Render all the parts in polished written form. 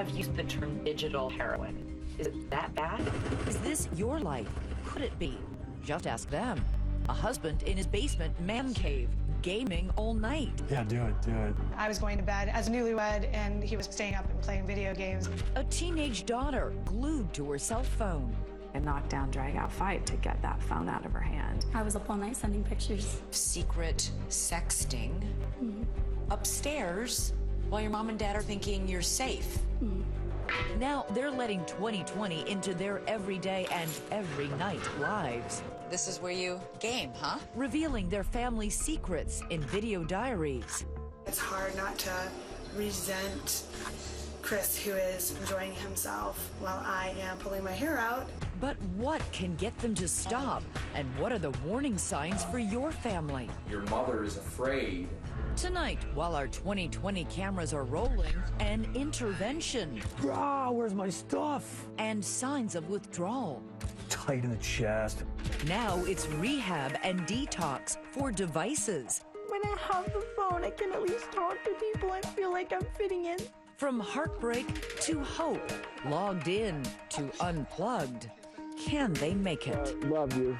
have used the term digital heroin. Is it that bad? Is this your life? Could it be? Just ask them. A husband in his basement man cave, gaming all night. Yeah, do it. I was going to bed as a newlywed, and he was staying up and playing video games. A teenage daughter glued to her cell phone. A knockdown, drag-out fight to get that phone out of her hand. I was up all night sending pictures. Secret sexting upstairs while your mom and dad are thinking you're safe. Now they're letting 2020 into their everyday and every night lives. This is where you game, huh? Revealing their family's secrets in video diaries. It's hard not to resent Chris, who is enjoying himself while I am pulling my hair out. But what can get them to stop? And what are the warning signs for your family? Your mother is afraid. Tonight, while our 2020 cameras are rolling, an intervention. Ah, where's my stuff? And signs of withdrawal. Tight in the chest. Now it's rehab and detox for devices. When I have the phone, I can at least talk to people and feel like I'm fitting in. From heartbreak to hope, logged in to unplugged. Can they make it? Love you.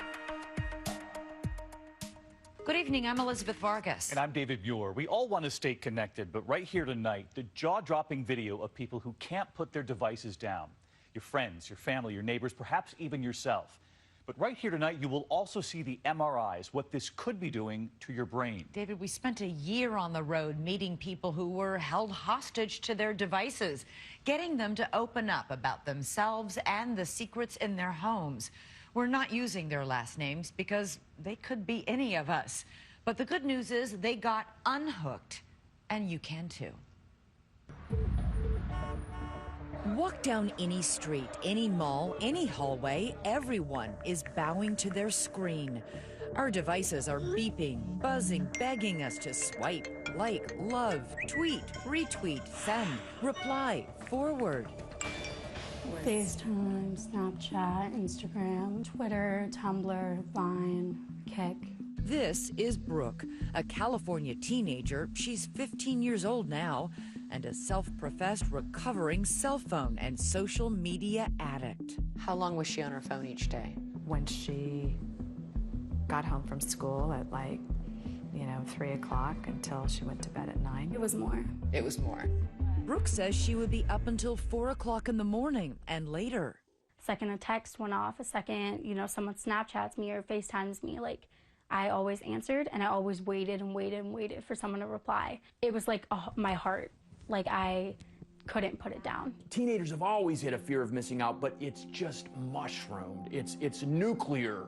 Good evening, I'm Elizabeth Vargas. And I'm David Muir. We all want to stay connected, but right here tonight, the jaw-dropping video of people who can't put their devices down. Your friends, your family, your neighbors, perhaps even yourself. But right here tonight, you will also see the MRIs, what this could be doing to your brain. David, we spent a year on the road meeting people who were held hostage to their devices, getting them to open up about themselves and the secrets in their homes. We're not using their last names because they could be any of us. But the good news is they got unhooked, and you can too. Walk down any street, any mall, any hallway, everyone is bowing to their screen. Our devices are beeping, buzzing, begging us to swipe, like, love, tweet, retweet, send, reply, forward. FaceTime, Snapchat, Instagram, Twitter, Tumblr, Vine, Kik. This is Brooke, a California teenager. She's 15 years old now and a self-professed recovering cell phone and social media addict. How long was she on her phone each day? When she got home from school at 3 o'clock until she went to bed at 9. It was more. It was more. Brooke says she would be up until 4 o'clock in the morning and later. Second a text went off, a second, someone Snapchats me or FaceTimes me, I always answered, and I always waited and waited and waited for someone to reply. It was like my heart. I couldn't put it down. Teenagers have always had a fear of missing out, but it's just mushroomed. It's nuclear.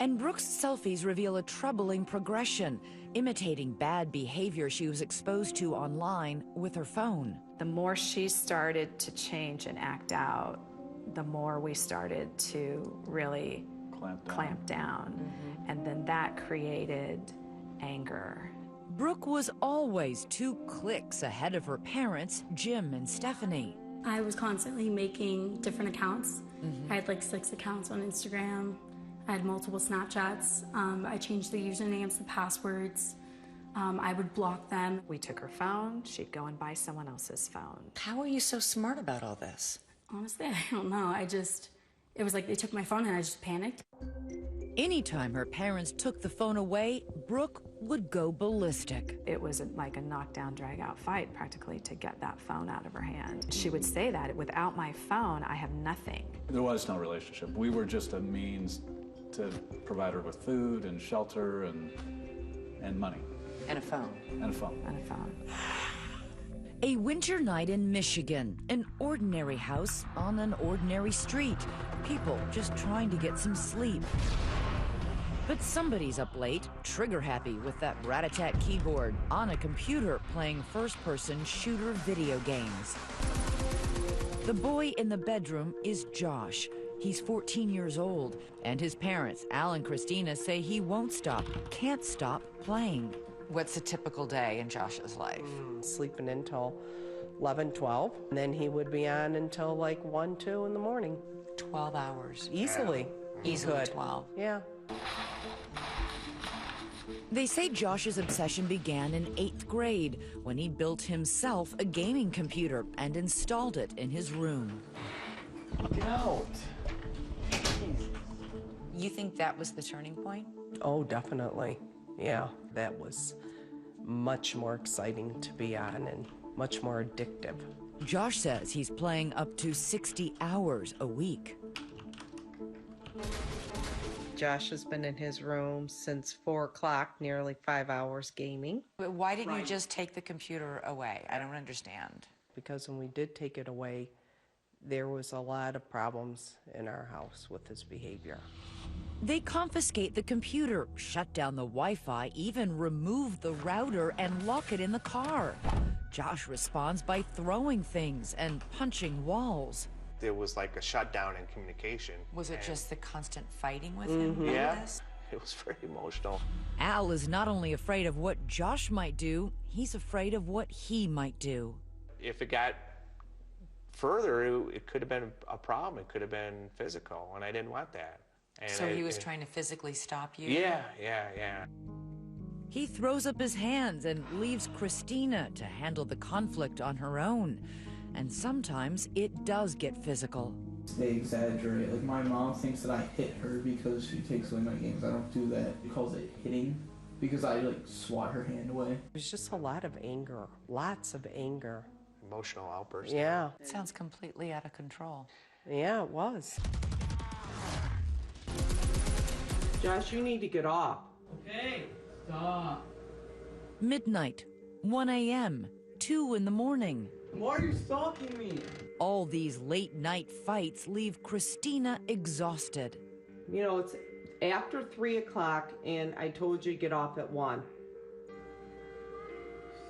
And Brooke's selfies reveal a troubling progression, imitating bad behavior she was exposed to online with her phone. The more she started to change and act out, the more we started to really clamp down. And then that created anger. Brooke was always 2 clicks ahead of her parents, Jim and Stephanie. I was constantly making different accounts. I had 6 accounts on Instagram. I had multiple Snapchats. I changed the usernames, the passwords. I would block them. We took her phone, she'd go and buy someone else's phone. How are you so smart about all this? Honestly, I don't know. It was like they took my phone and I just panicked. Anytime her parents took the phone away, Brooke would go ballistic. It was like a knockdown, drag-out fight practically to get that phone out of her hand. She would say that, without my phone, I have nothing. There was no relationship. We were just a means to provide her with food and shelter and money. And a phone. And a phone. And a phone. A winter night in Michigan, an ordinary house on an ordinary street. People just trying to get some sleep. But somebody's up late, trigger-happy with that rat-a-tat keyboard on a computer playing first-person shooter video games. The boy in the bedroom is Josh. He's 14 years old, and his parents, Al and Christina, say he won't stop, can't stop playing. What's a typical day in Josh's life? Sleeping until 11, 12, and then he would be on until 1, 2 in the morning. 12 hours. Easily. Easily 12. Yeah. They say Josh's obsession began in 8th grade when he built himself a gaming computer and installed it in his room. Get out. You think that was the turning point? Oh, definitely. Yeah, that was much more exciting to be on and much more addictive. Josh says he's playing up to 60 hours a week. Josh has been in his room since 4 o'clock, nearly 5 hours gaming. But why didn't you just take the computer away? I don't understand. Because when we did take it away, there was a lot of problems in our house with his behavior. They confiscate the computer, shut down the Wi-Fi, even remove the router and lock it in the car. Josh responds by throwing things and punching walls. There was like a shutdown in communication. Was it just the constant fighting with him? Yeah, it was very emotional. Al is not only afraid of what Josh might do, he's afraid of what he might do. If it got further, it could have been a problem. It could have been physical, and I didn't want that. And So he was trying to physically stop you? Yeah. He throws up his hands and leaves Christina to handle the conflict on her own. And sometimes it does get physical. They exaggerate. Like, my mom thinks that I hit her because she takes away my games. I don't do that. She calls it hitting because I, like, swat her hand away. There's just a lot of anger, lots of anger. Emotional outbursts. Yeah. It sounds completely out of control. Yeah, it was. Josh, you need to get off. Okay, stop. Midnight, 1 a.m., 2 in the morning. Why are you stalking me? All these late night fights leave Christina exhausted. You know, it's after 3 o'clock, and I told you to get off at 1.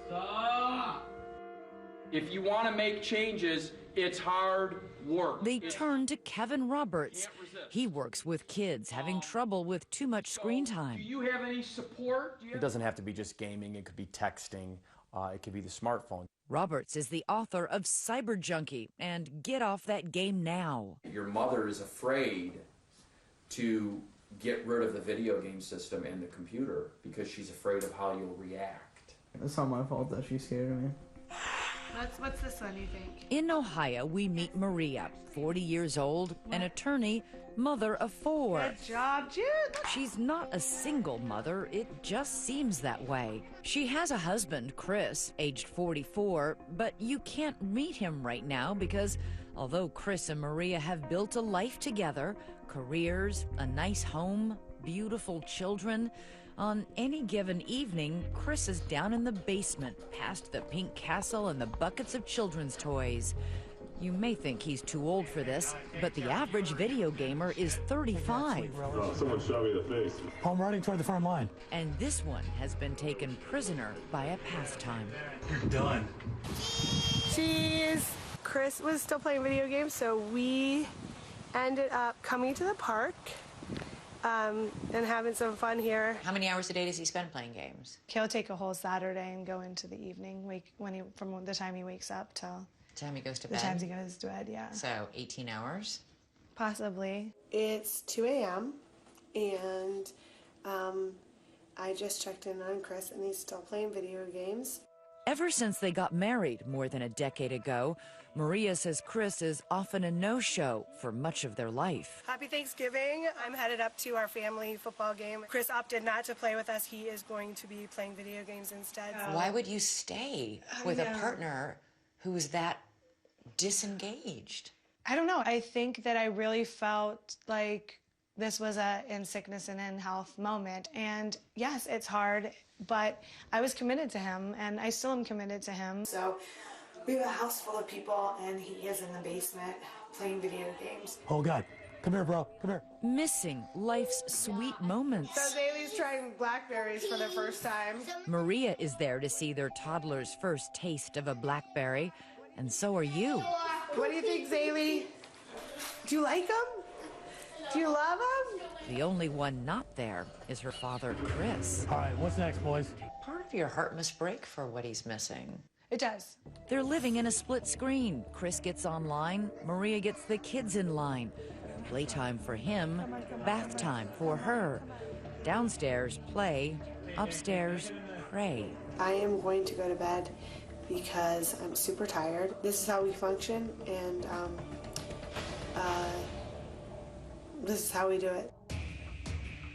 Stop! If you want to make changes, it's hard work. They turn to Kevin Roberts. He works with kids having trouble with too much screen time. Do you have any support? It doesn't have to be just gaming. It could be texting. It could be the smartphone. Roberts is the author of Cyber Junkie and Get Off That Game Now. Your mother is afraid to get rid of the video game system and the computer because she's afraid of how you'll react. It's not my fault that she's scared of me. What's this one, you think? In Ohio, we meet Maria, 40 years old, an attorney, mother of 4. Good job, Jude. She's not a single mother, it just seems that way. She has a husband, Chris, aged 44, but you can't meet him right now because although Chris and Maria have built a life together, careers, a nice home, beautiful children, on any given evening, Chris is down in the basement, past the pink castle and the buckets of children's toys. You may think he's too old for this, but the average video gamer is 35. Oh, someone shot me in the face. I'm running toward the front line. And this one has been taken prisoner by a pastime. You're done. Cheese. Chris was still playing video games, so we ended up coming to the park and having some fun here. How many hours a day does he spend playing games? He'll take a whole Saturday and go into the evening, from the time he wakes up till The time he goes to the bed? time he goes to bed, yeah. So 18 hours? Possibly. It's 2 a.m. and I just checked in on Chris and he's still playing video games. Ever since they got married more than a decade ago, Maria says Chris is often a no-show for much of their life. Happy Thanksgiving. I'm headed up to our family football game. Chris opted not to play with us. He is going to be playing video games instead. Why would you stay with a partner who is that disengaged? I don't know. I think that I really felt like this was a in sickness and in health moment. And yes, it's hard, but I was committed to him and I still am committed to him. So we have a house full of people and he is in the basement playing video games. Oh, God. Come here, bro. Come here. Missing life's sweet moments. So Bailey's trying blackberries for the first time. Maria is there to see their toddler's first taste of a blackberry, and so are you. What do you think, Zaylee? Do you like them? Do you love them? The only one not there is her father, Chris. All right, what's next, boys? Part of your heart must break for what he's missing. It does. They're living in a split screen. Chris gets online, Maria gets the kids in line. Playtime for him, bath time for her. Downstairs, play, Upstairs, pray. I am going to go to bed because I'm super tired. This is how we function, and this is how we do it.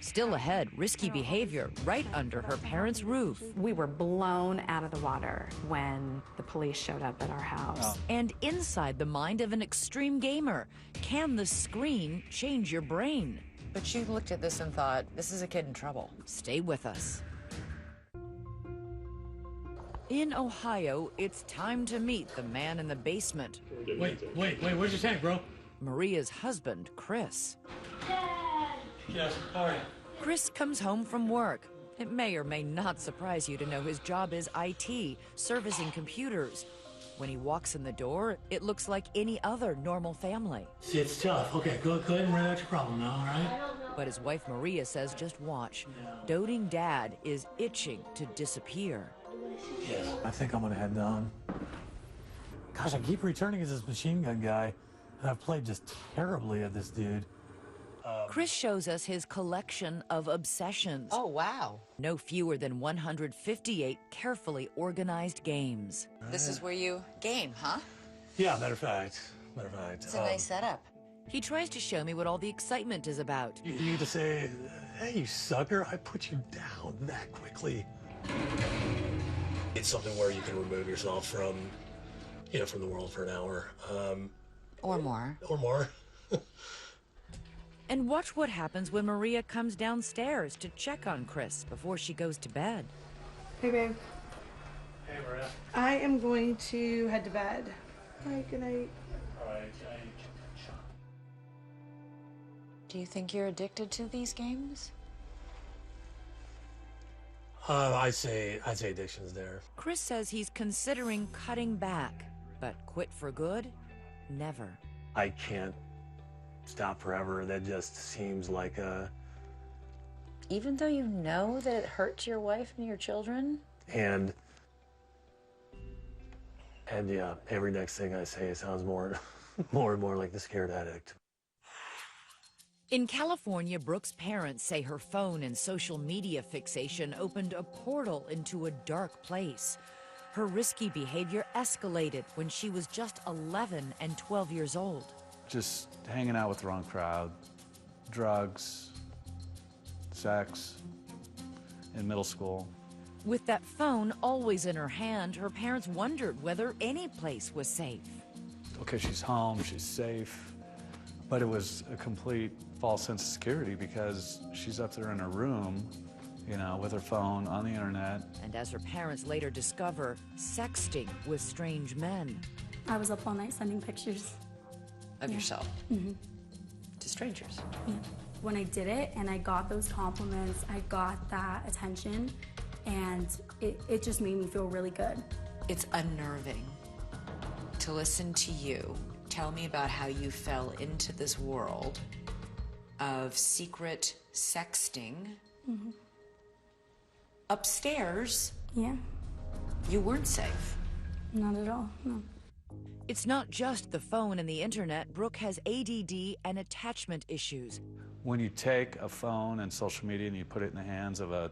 Still ahead, risky behavior right under her parents' roof. We were blown out of the water when the police showed up at our house. And inside the mind of an extreme gamer, can the screen change your brain? But you looked at this and thought, this is a kid in trouble. Stay with us. In Ohio, it's time to meet the man in the basement. Wait, where's your tank, bro? Maria's husband, Chris. Yes, all right. Chris comes home from work. It may or may not surprise you to know his job is IT, servicing computers. When he walks in the door, it looks like any other normal family. See, it's tough. Okay, go ahead and write out your problem now, all right? But his wife Maria says just watch. Doting dad is itching to disappear. Yes. I think I'm gonna head down. Gosh, I keep returning as this machine gun guy, and I've played just terribly at this dude. Chris shows us his collection of obsessions. Oh, wow. No fewer than 158 carefully organized games. This is where you game, huh? Yeah, matter of fact. It's a nice setup. He tries to show me what all the excitement is about. You need to say, hey, you sucker, I put you down that quickly. It's something where you can remove yourself from, from the world for an hour. Or more. Or more. And watch what happens when Maria comes downstairs to check on Chris before she goes to bed. Hey, babe. Hey, Maria. I am going to head to bed. All right, good night. All right. Do you think you're addicted to these games? I'd say addiction's there. Chris says he's considering cutting back, but quit for good? Never. I can't stop forever. That just seems like a... Even though you know that it hurts your wife and your children? And yeah, every next thing I say sounds more and more like the scared addict. In California, Brooke's parents say her phone and social media fixation opened a portal into a dark place. Her risky behavior escalated when she was just 11 and 12 years old. Just hanging out with the wrong crowd, drugs, sex, in middle school. With that phone always in her hand, her parents wondered whether any place was safe. Okay, she's home, she's safe, but it was a complete false sense of security because she's up there in her room, with her phone on the internet. And as her parents later discover, sexting with strange men. I was up all night sending pictures. Of yourself? Mm-hmm. To strangers? Yeah. When I did it and I got those compliments, I got that attention, and it just made me feel really good. It's unnerving to listen to you tell me about how you fell into this world of secret sexting. Mm-hmm. Upstairs, yeah, you weren't safe. Not at all, no. It's not just the phone and the internet. Brooke has ADD and attachment issues. When you take a phone and social media and you put it in the hands of a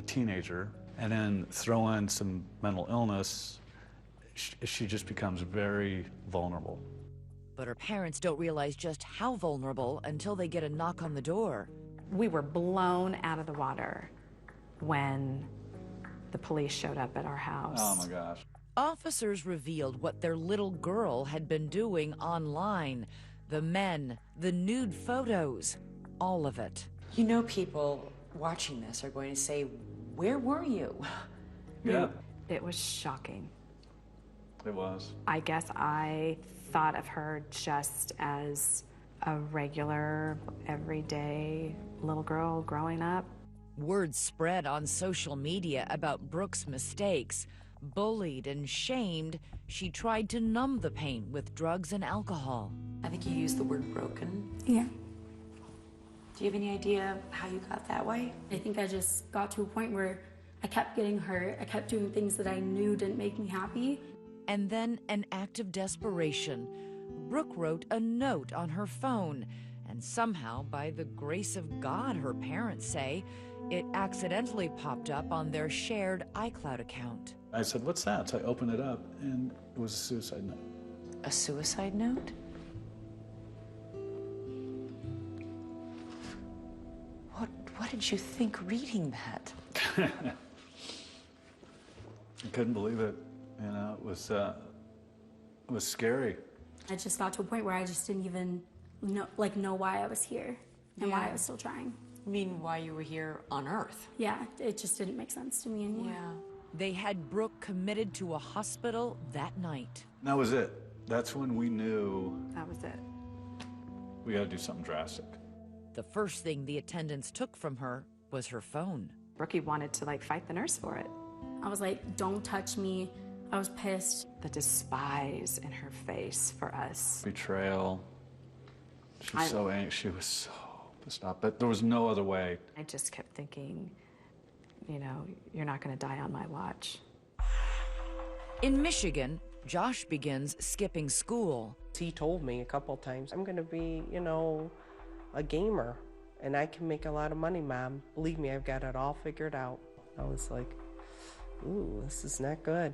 teenager and then throw in some mental illness, she just becomes very vulnerable. But her parents don't realize just how vulnerable until they get a knock on the door. We were blown out of the water when the police showed up at our house. Oh my gosh. Officers revealed what their little girl had been doing online. The men, the nude photos, all of it. People watching this are going to say, where were you? Yeah. It was shocking. It was. I guess I thought of her just as a regular, everyday little girl growing up. Word spread on social media about Brooke's mistakes. Bullied and shamed, she tried to numb the pain with drugs and alcohol. I think you used the word broken. Yeah. Do you have any idea how you got that way? I think I just got to a point where I kept getting hurt. I kept doing things that I knew didn't make me happy. And then an act of desperation. Brooke wrote a note on her phone And somehow, by the grace of God, her parents say, it accidentally popped up on their shared iCloud account. I said, "What's that?" So I opened it up, and it was a suicide note. A suicide note? What did you think reading that? I couldn't believe it. You know, it was scary. I just got to a point where I just didn't even know why I was here and why I was still trying. You mean why you were here on Earth? Yeah, it just didn't make sense to me anymore. Yeah. They had Brooke committed to a hospital that night. That was it. That's when we knew That was it. we got to do something drastic. The first thing the attendants took from her was her phone. Brookie wanted to fight the nurse for it. I was like, don't touch me. I was pissed. The despise in her face for us. Betrayal. She was so angry. She was so pissed off. But there was no other way. I just kept thinking, you're not going to die on my watch. In Michigan, Josh begins skipping school. He told me a couple times, I'm gonna be, a gamer, and I can make a lot of money, Mom. Believe me, I've got it all figured out. I was like, ooh, this is not good.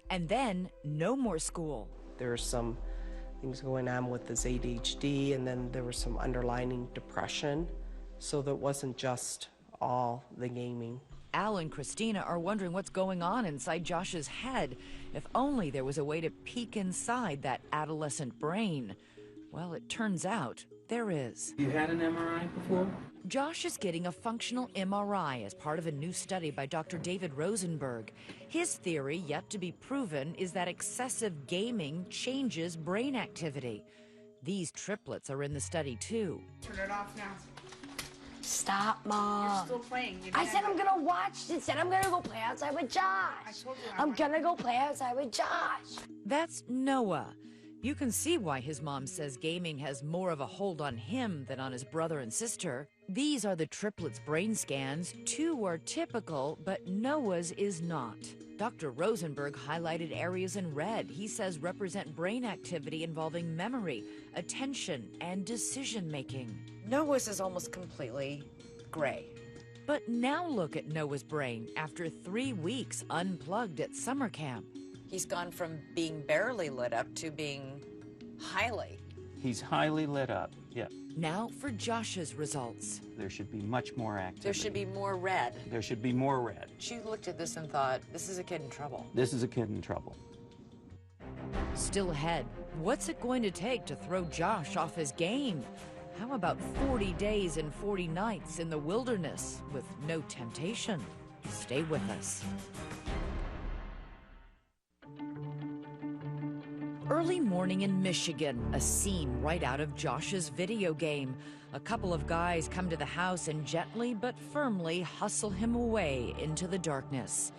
And then, no more school. There were some things going on with his ADHD, and then there was some underlying depression, so that wasn't just all the gaming. Al and Christina are wondering what's going on inside Josh's head. If only there was a way to peek inside that adolescent brain. Well, it turns out there is. You had an MRI before? Josh is getting a functional MRI as part of a new study by Dr. David Rosenberg. His theory, yet to be proven, is that excessive gaming changes brain activity. These triplets are in the study too. Turn it off now. Stop, Mom. You're still playing. I said I'm gonna watch. Instead, I'm gonna go play outside with Josh. I told you I'm gonna go play outside with Josh. That's Noah. You can see why his mom says gaming has more of a hold on him than on his brother and sister. These are the triplets' brain scans. Two are typical, but Noah's is not. Dr. Rosenberg highlighted areas in red he says represent brain activity involving memory, attention, and decision-making. Noah's is almost completely gray. But now look at Noah's brain after 3 weeks unplugged at summer camp. He's gone from being barely lit up to being highly. He's highly lit up, yeah. Now for Josh's results. There should be much more activity. There should be more red. There should be more red. She looked at this and thought, this is a kid in trouble. This is a kid in trouble. Still ahead, what's it going to take to throw Josh off his game? How about 40 days and 40 nights in the wilderness with no temptation? Stay with us. Early morning in Michigan, a scene right out of Josh's video game. A couple of guys come to the house and gently but firmly hustle him away into the darkness.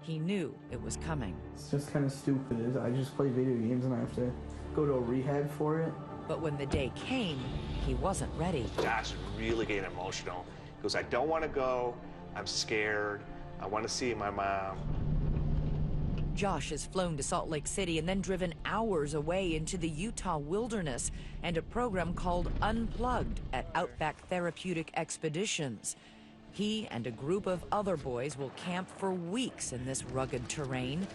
He knew it was coming. It's just kind of stupid. I just play video games and I have to go to a rehab for it. But when the day came, he wasn't ready. Josh is really getting emotional. He goes, I don't want to go. I'm scared. I want to see my mom. Josh has flown to Salt Lake City and then driven hours away into the Utah wilderness and a program called Unplugged at Outback Therapeutic Expeditions. He and a group of other boys will camp for weeks in this rugged terrain.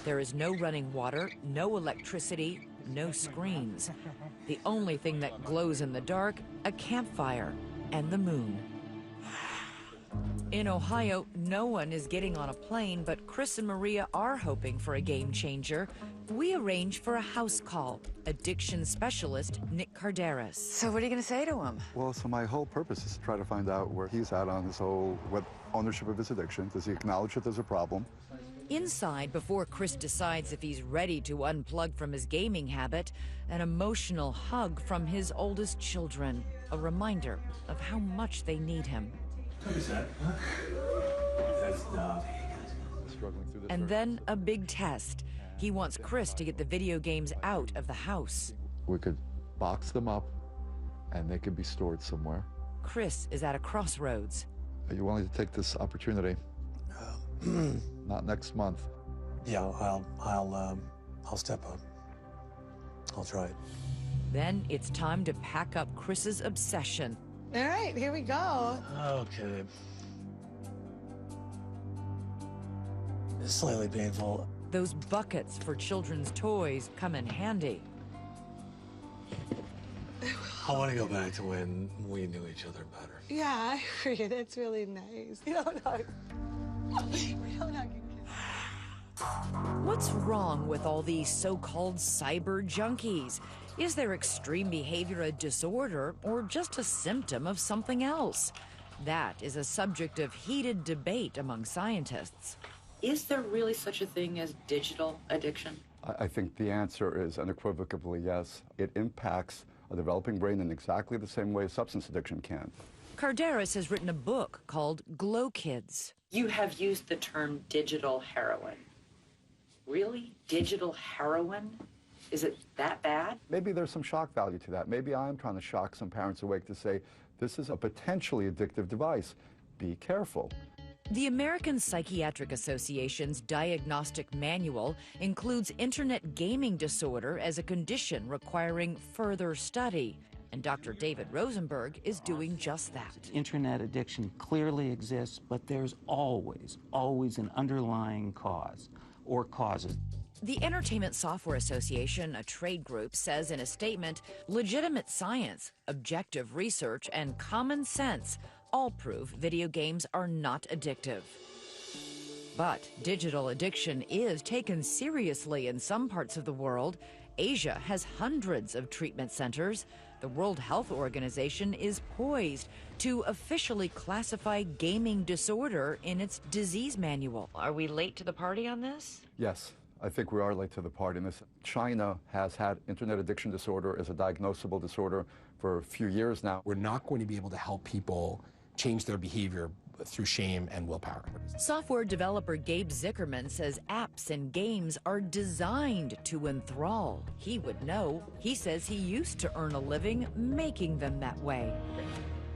There is no running water, no electricity, no screens. The only thing that glows in the dark, a campfire and the moon. In Ohio, no one is getting on a plane, but Chris and Maria are hoping for a game changer. We arrange for a house call. Addiction specialist Nick Carderas. So what are you going to say to him? Well, so my whole purpose is to try to find out where he's at on his whole ownership of his addiction. Does he acknowledge that there's a problem? Inside, before Chris decides if he's ready to unplug from his gaming habit, an emotional hug from his oldest children, a reminder of how much they need him. And then a big test. He wants Chris to get the video games out of the house. We could box them up and they could be stored somewhere. Chris is at a crossroads. Are you willing to take this opportunity? Not next month. Yeah, I'll step up. I'll try it. Then it's time to pack up Chris's obsession. All right, here we go. Okay. It's slightly painful. Those buckets for children's toys come in handy. I want to go back to when we knew each other better. Yeah, I agree. That's really nice. We don't hug. We don't hug. What's wrong with all these so-called cyber junkies? Is their extreme behavior a disorder or just a symptom of something else? That is a subject of heated debate among scientists. Is there really such a thing as digital addiction? I think the answer is unequivocally yes. It impacts a developing brain in exactly the same way substance addiction can. Carderas has written a book called Glow Kids. You have used the term digital heroin. Really? Digital heroin? Is it that bad? Maybe there's some shock value to that. Maybe I'm trying to shock some parents awake to say, this is a potentially addictive device. Be careful. The American Psychiatric Association's diagnostic manual includes internet gaming disorder as a condition requiring further study. And Dr. David Rosenberg is doing just that. Internet addiction clearly exists, but there's always an underlying cause or causes. The Entertainment Software Association, a trade group, says in a statement, legitimate science, objective research, and common sense all prove video games are not addictive. But digital addiction is taken seriously in some parts of the world. Asia has hundreds of treatment centers. The World Health Organization is poised to officially classify gaming disorder in its disease manual. Are we late to the party on this? Yes, I think we are late to the party in this. China has had internet addiction disorder as a diagnosable disorder for a few years now. We're not going to be able to help people change their behavior through shame and willpower. Software developer Gabe Zickerman says apps and games are designed to enthrall. He would know. He says he used to earn a living making them that way.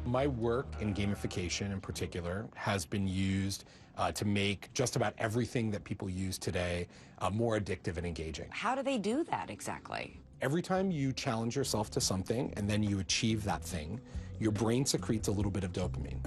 My work in gamification in particular has been used to make just about everything that people use today more addictive and engaging. How do they do that exactly? Every time you challenge yourself to something and then you achieve that thing, your brain secretes a little bit of dopamine.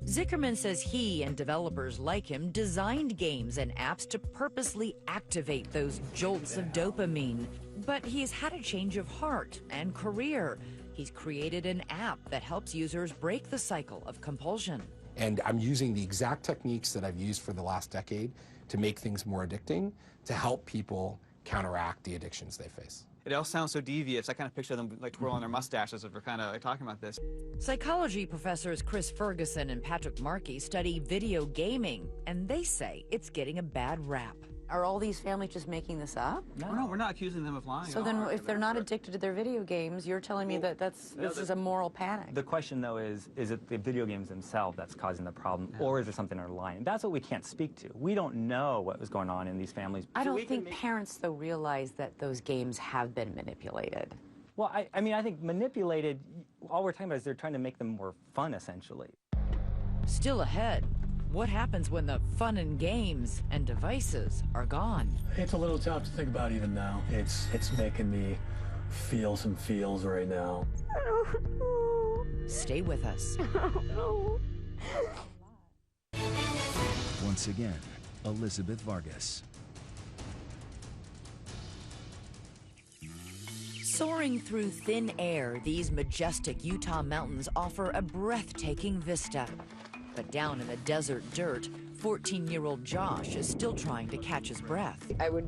Zickerman says he and developers like him designed games and apps to purposely activate those jolts of dopamine. But he's had a change of heart and career. He's created an app that helps users break the cycle of compulsion. And I'm using the exact techniques that I've used for the last decade to make things more addicting, to help people counteract the addictions they face. It all sounds so devious. I kind of picture them like twirling their mustaches as we're kind of like talking about this. Psychology professors Chris Ferguson and Patrick Markey study video gaming, and they say it's getting a bad rap. Are all these families just making this up? No, we're not accusing them of lying. So then if they're not addicted to their video games, you're telling me that this is a moral panic. The question, though, is it the video games themselves that's causing the problem, or is there something underlying? That's what we can't speak to. We don't know what was going on in these families. I don't think parents, though, realize that those games have been manipulated. Well, I mean, I think manipulated, all we're talking about is they're trying to make them more fun, essentially. Still ahead, what happens when the fun and games and devices are gone? It's a little tough to think about even now. It's making me feel some feels right now. Stay with us. Once again, Elizabeth Vargas. Soaring through thin air, these majestic Utah mountains offer a breathtaking vista. But down in the desert dirt, 14-year-old Josh is still trying to catch his breath. I would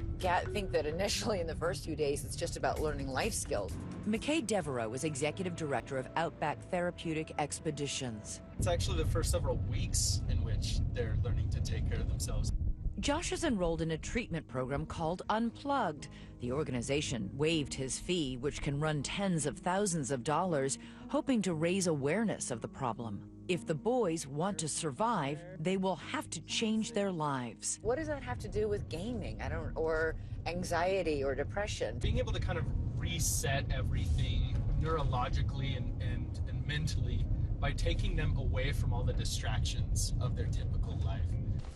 think that initially in the first few days, it's just about learning life skills. McKay Devereaux is executive director of Outback Therapeutic Expeditions. It's actually the first several weeks in which they're learning to take care of themselves. Josh is enrolled in a treatment program called Unplugged. The organization waived his fee, which can run tens of thousands of dollars, hoping to raise awareness of the problem. If the boys want to survive, they will have to change their lives. What does that have to do with gaming? Or anxiety or depression? Being able to kind of reset everything neurologically and mentally by taking them away from all the distractions of their typical life.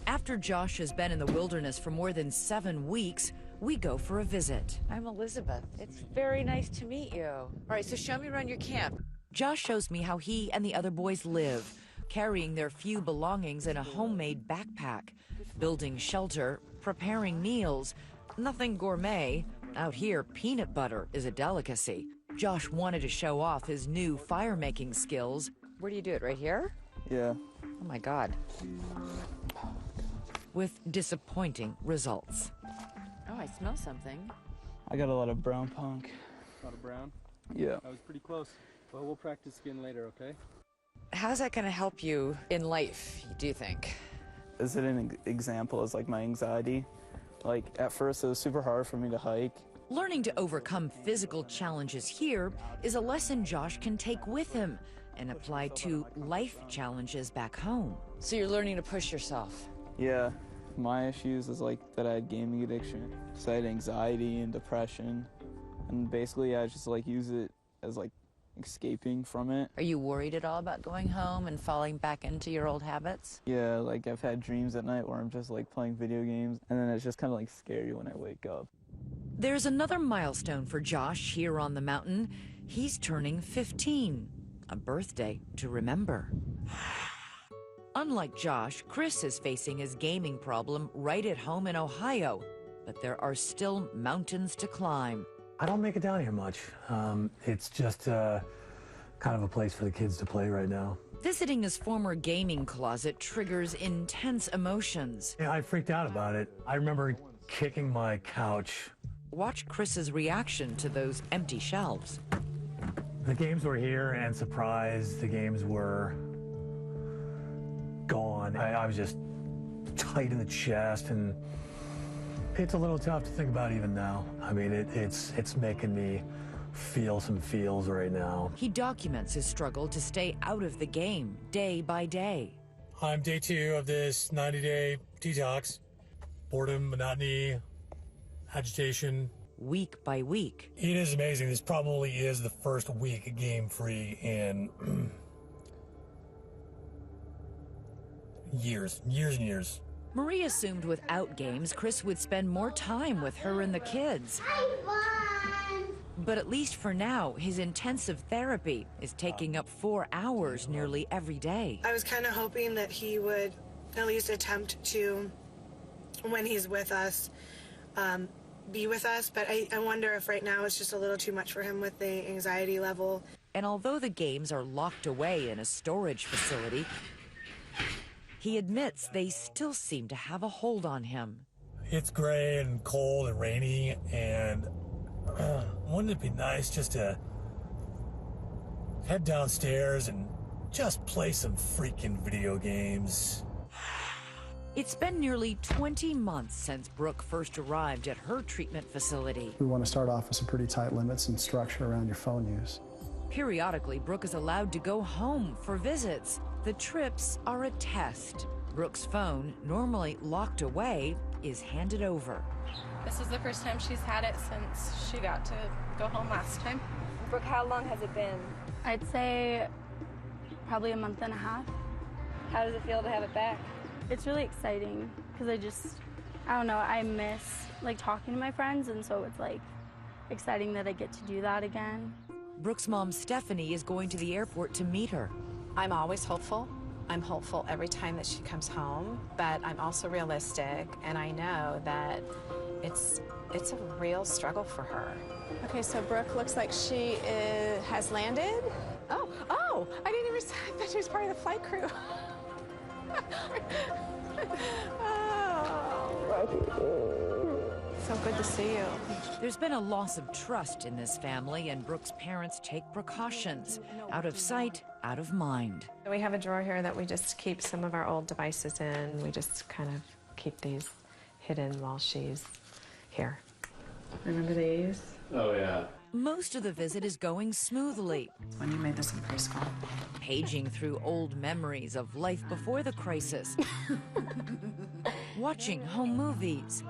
After Josh has been in the wilderness for more than 7 weeks, we go for a visit. I'm Elizabeth. It's very nice to meet you. All right, so show me around your camp. Josh shows me how he and the other boys live, carrying their few belongings in a homemade backpack, building shelter, preparing meals. Nothing gourmet. Out here, peanut butter is a delicacy. Josh wanted to show off his new fire-making skills. Where do you do it, right here? Yeah. Oh my God. With disappointing results. Oh, I smell something. I got a lot of brown punk. A lot of brown? Yeah. That was pretty close. Well, we'll practice again later, okay? How's that going to help you in life, do you think? Is it an example as like my anxiety? Like at first it was super hard for me to hike. Learning to overcome physical challenges here is a lesson Josh can take with him and apply to life challenges back home. So you're learning to push yourself. Yeah. My issues is like that I had gaming addiction. So I had anxiety and depression. And basically I just like use it as like escaping from it. Are you worried at all about going home and falling back into your old habits? Yeah, like I've had dreams at night where I'm just like playing video games and then it's just kind of like scary when I wake up. There's another milestone for Josh here on the mountain. He's turning 15, a birthday to remember. Unlike Josh, Chris is facing his gaming problem right at home in Ohio, but there are still mountains to climb. I don't make it down here much. It's just kind of a place for the kids to play right now. Visiting his former gaming closet triggers intense emotions. Yeah, I freaked out about it. I remember kicking my couch. Watch Chris's reaction to those empty shelves. The games were here, and surprise, the games were gone. I was just tight in the chest, and it's a little tough to think about even now. I mean, it's making me feel some feels right now. He documents his struggle to stay out of the game day by day. I'm day 2 of this 90-day detox. Boredom, monotony, agitation. Week by week. It is amazing. This probably is the first week game-free in years and years. Marie assumed without games, Chris would spend more time with her and the kids. But at least for now, his intensive therapy is taking up 4 hours nearly every day. I was kind of hoping that he would at least attempt to, when he's with us, be with us, but I wonder if right now it's just a little too much for him with the anxiety level. And although the games are locked away in a storage facility, he admits they still seem to have a hold on him. It's gray and cold and rainy, and wouldn't it be nice just to head downstairs and just play some freaking video games? It's been nearly 20 months since Brooke first arrived at her treatment facility. We want to start off with some pretty tight limits and structure around your phone use. Periodically, Brooke is allowed to go home for visits. The trips are a test. Brooke's phone, normally locked away, is handed over. This is the first time she's had it since she got to go home last time. Brooke, how long has it been? I'd say probably a month and a half. How does it feel to have it back? It's really exciting because I don't know, I miss like talking to my friends, and so it's like exciting that I get to do that again. Brooke's mom, Stephanie, is going to the airport to meet her. I'm always hopeful. I'm hopeful every time that she comes home, but I'm also realistic, and I know that it's a real struggle for her. Okay, so Brooke looks like she has landed. Oh, I didn't even, I thought she was part of the flight crew. So good to see you. There's been a loss of trust in this family, and Brooke's parents take precautions. Out of sight, out of mind. We have a drawer here that we just keep some of our old devices in. We just kind of keep these hidden while she's here. Remember these? Oh, yeah. Most of the visit is going smoothly. When you made this in preschool. Paging through old memories of life before the crisis. Watching home movies.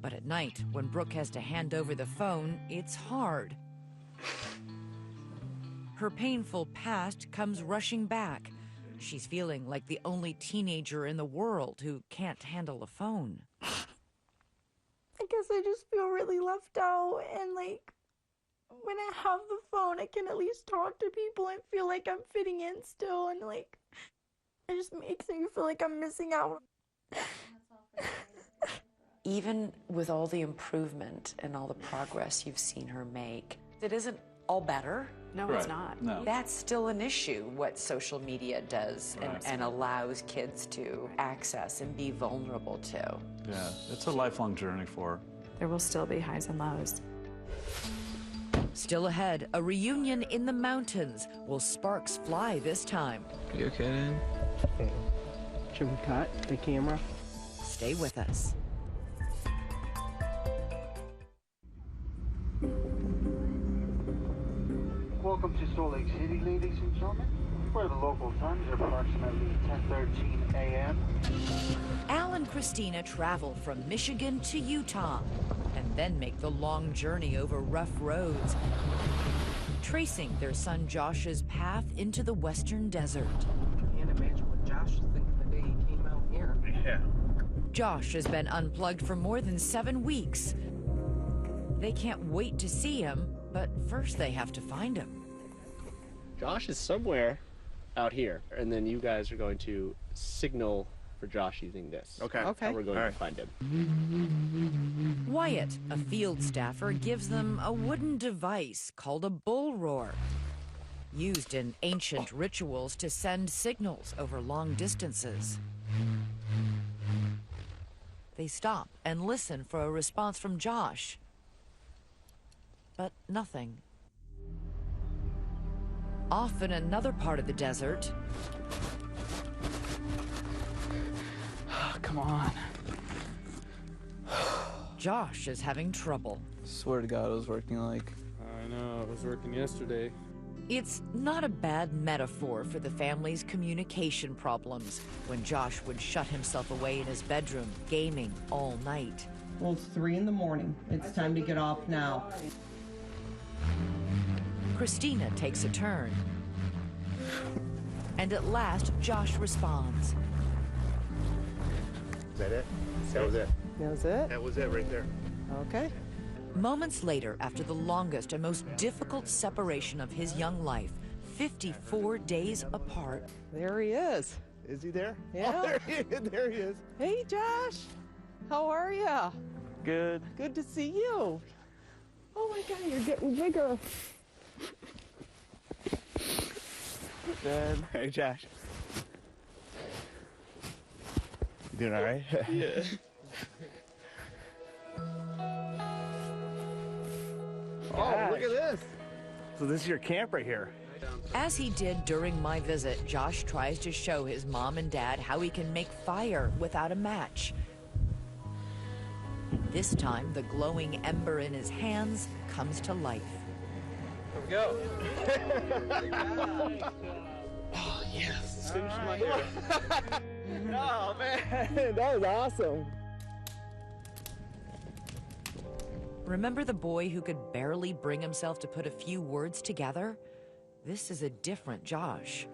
But at night, when Brooke has to hand over the phone, it's hard. Her painful past comes rushing back. She's feeling like the only teenager in the world who can't handle a phone. guess I just feel really left out, and like when I have the phone I can at least talk to people and feel like I'm fitting in still, and like it just makes me feel like I'm missing out. Even with all the improvement and all the progress you've seen her make, it isn't all better. No, it's not. No. That's still an issue, what social media does and allows kids to access and be vulnerable to. Yeah, it's a lifelong journey for her. There will still be highs and lows. Still ahead, a reunion in the mountains. Will sparks fly this time? You okay, Dan? Should we cut the camera? Stay with us. Welcome to Salt Lake City, ladies and gentlemen, where the local time is approximately 10:13 a.m. Al and Christina travel from Michigan to Utah and then make the long journey over rough roads, tracing their son Josh's path into the western desert. Can't imagine what Josh was thinking the day he came out here. Yeah. Josh has been unplugged for more than 7 weeks. They can't wait to see him, but first they have to find him. Josh is somewhere out here, and then you guys are going to signal for Josh using this. Okay. That's how we're going to find him. Wyatt, a field staffer, gives them a wooden device called a bull roar, used in ancient rituals to send signals over long distances. They stop and listen for a response from Josh, but nothing. Off in another part of the desert, Come on. Josh is having trouble. Swear to God, it was working like. I know, it was working yesterday. It's not a bad metaphor for the family's communication problems when Josh would shut himself away in his bedroom, gaming all night. Well, it's 3 in the morning. It's time to get off now. Christina takes a turn. And at last, Josh responds. Is that it? That was it. That was it? That was it right there. Okay. Moments later, after the longest and most difficult separation of his young life, 54 days apart. There he is. Is he there? Yeah. Oh, there he is. Hey, Josh. How are ya? Good. Good to see you. Oh my God, you're getting bigger. Dad. Hey, Josh. You doing all right? Yeah. Oh, look at this. So this is your camp right here. As he did during my visit, Josh tries to show his mom and dad how he can make fire without a match. And this time, the glowing ember in his hands comes to life. Here we go. Oh, yes. Finish my hair. Oh, man. That was awesome. Remember the boy who could barely bring himself to put a few words together? This is a different Josh.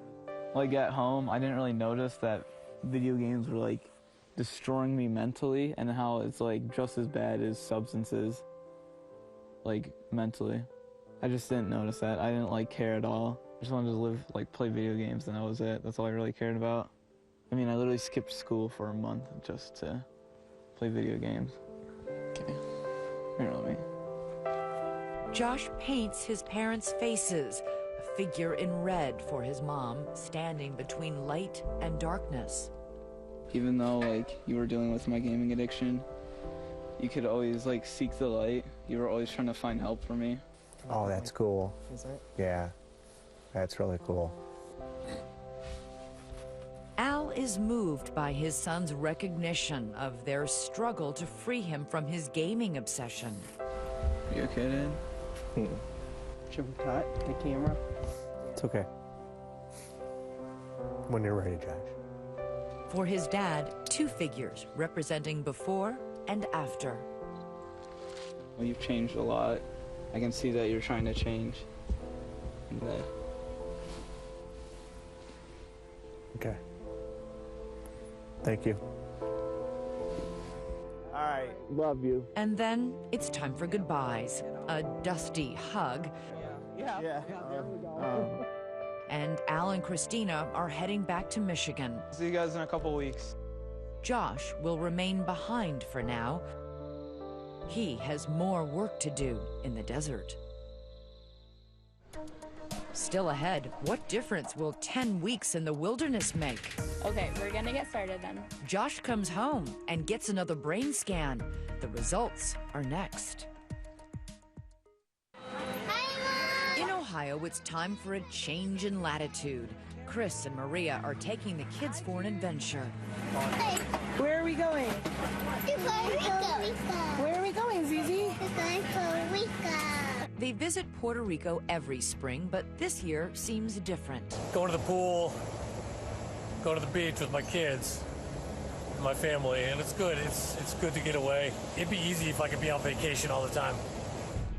Like at home, I didn't really notice that video games were like destroying me mentally, and how it's like just as bad as substances, like mentally. I just didn't notice that. I didn't like care at all. I just wanted to live, like play video games, and that was it. That's all I really cared about. I mean, I literally skipped school for a month just to play video games. Okay. Here, let me. Josh paints his parents' faces, a figure in red for his mom, standing between light and darkness. Even though like you were dealing with my gaming addiction, you could always like seek the light. You were always trying to find help for me. Oh, that's cool. Is it? Yeah, that's really cool. Al is moved by his son's recognition of their struggle to free him from his gaming obsession. You okay, Dad? Should we cut the camera? It's okay. When you're ready, Josh. For his dad, 2 figures representing before and after. Well, you've changed a lot. I can see that you're trying to change. And that. Okay. Thank you. All right. right. Love you. And then it's time for goodbyes. A dusty hug. Yeah. And Al and Christina are heading back to Michigan. See you guys in a couple weeks. Josh will remain behind for now. He has more work to do in the desert. Still ahead, what difference will 10 weeks in the wilderness make? Okay, we're gonna get started then. Josh comes home and gets another brain scan. The results are next. In Ohio, it's time for a change in latitude. Chris and Maria are taking the kids for an adventure. Where are we going? To Puerto Rico. Where are we going, Zizi? We're going to Puerto Rico. They visit Puerto Rico every spring, but this year seems different. Going to the pool, going to the beach with my kids, my family, and it's good. It's good to get away. It'd be easy if I could be on vacation all the time.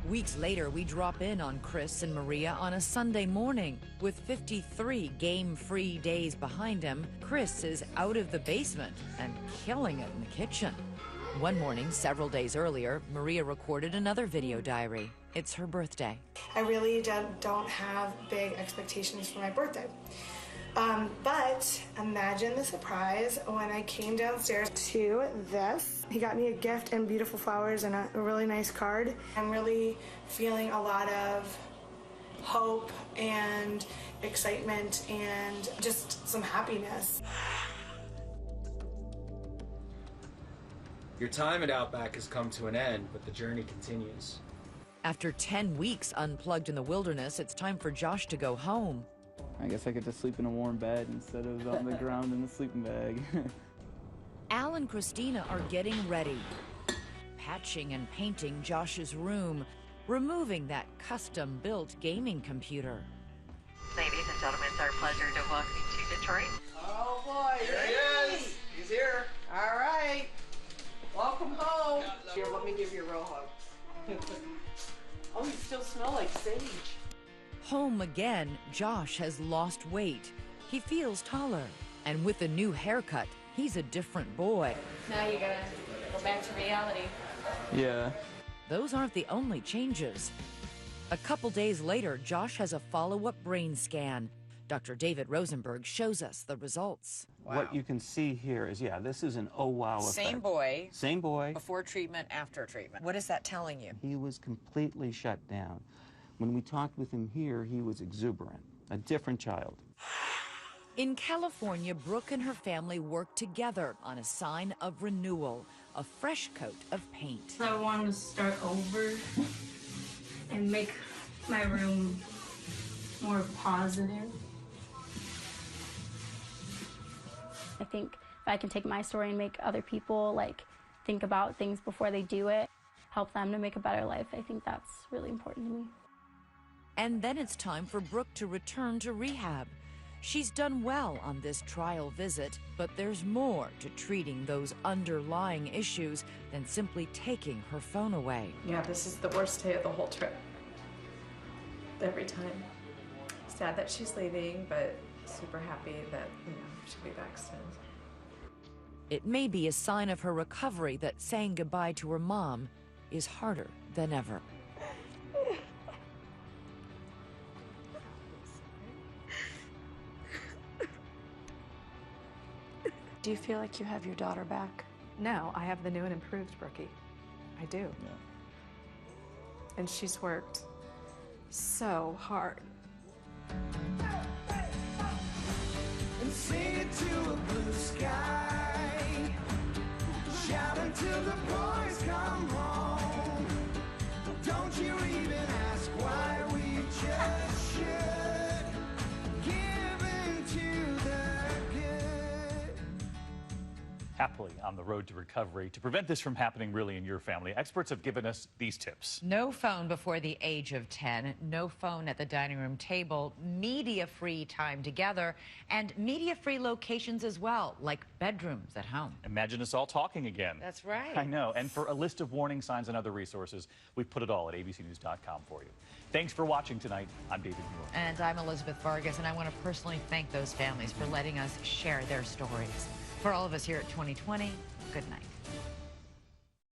Weeks later, we drop in on Chris and Maria on a Sunday morning. With 53 game-free days behind him, Chris is out of the basement and killing it in the kitchen. One morning, several days earlier, Maria recorded another video diary. It's her birthday. I really don't have big expectations for my birthday. But imagine the surprise when I came downstairs to this. He got me a gift and beautiful flowers and a really nice card. I'm really feeling a lot of hope and excitement and just some happiness. Your time at Outback has come to an end, but the journey continues. After 10 weeks unplugged in the wilderness, it's time for Josh to go home. I guess I get to sleep in a warm bed instead of on the ground in a sleeping bag. Al and Christina are getting ready, patching and painting Josh's room, removing that custom-built gaming computer. Ladies and gentlemen, it's our pleasure to welcome you to Detroit. Oh boy, Here he is. He's here. All right. Welcome home. Here, let me give you a real hug. Oh, you still smell like sage. Home again, Josh has lost weight. He feels taller. And with a new haircut, he's a different boy. Now you gotta go back to reality. Yeah. Those aren't the only changes. A couple days later, Josh has a follow-up brain scan. Dr. David Rosenberg shows us the results. Wow. What you can see here is, this is an oh wow effect. Same boy. Same boy. Before treatment, after treatment. What is that telling you? He was completely shut down. When we talked with him here, he was exuberant, a different child. In California, Brooke and her family worked together on a sign of renewal, a fresh coat of paint. I wanted to start over and make my room more positive. I think if I can take my story and make other people think about things before they do it, help them to make a better life, I think that's really important to me. And then it's time for Brooke to return to rehab. She's done well on this trial visit, but there's more to treating those underlying issues than simply taking her phone away. Yeah, this is the worst day of the whole trip. Every time. Sad that she's leaving, but super happy that, she'll be back soon. It may be a sign of her recovery that saying goodbye to her mom is harder than ever. Do you feel like you have your daughter back? No, I have the new and improved Brookie. I do. Yeah. And she's worked so hard. And sing it to a blue sky, shout until the boys come home. Don't you even ask why, we just should give into the good. Happily on the road to recovery. To prevent this from happening really in your family, experts have given us these tips. No phone before the age of 10, no phone at the dining room table, media-free time together, and media-free locations as well, like bedrooms at home. Imagine us all talking again. That's right. I know. And for a list of warning signs and other resources, we've put it all at abcnews.com for you. Thanks for watching tonight. I'm David Muir. And I'm Elizabeth Vargas, and I want to personally thank those families for letting us share their stories. For all of us here at 2020, good night.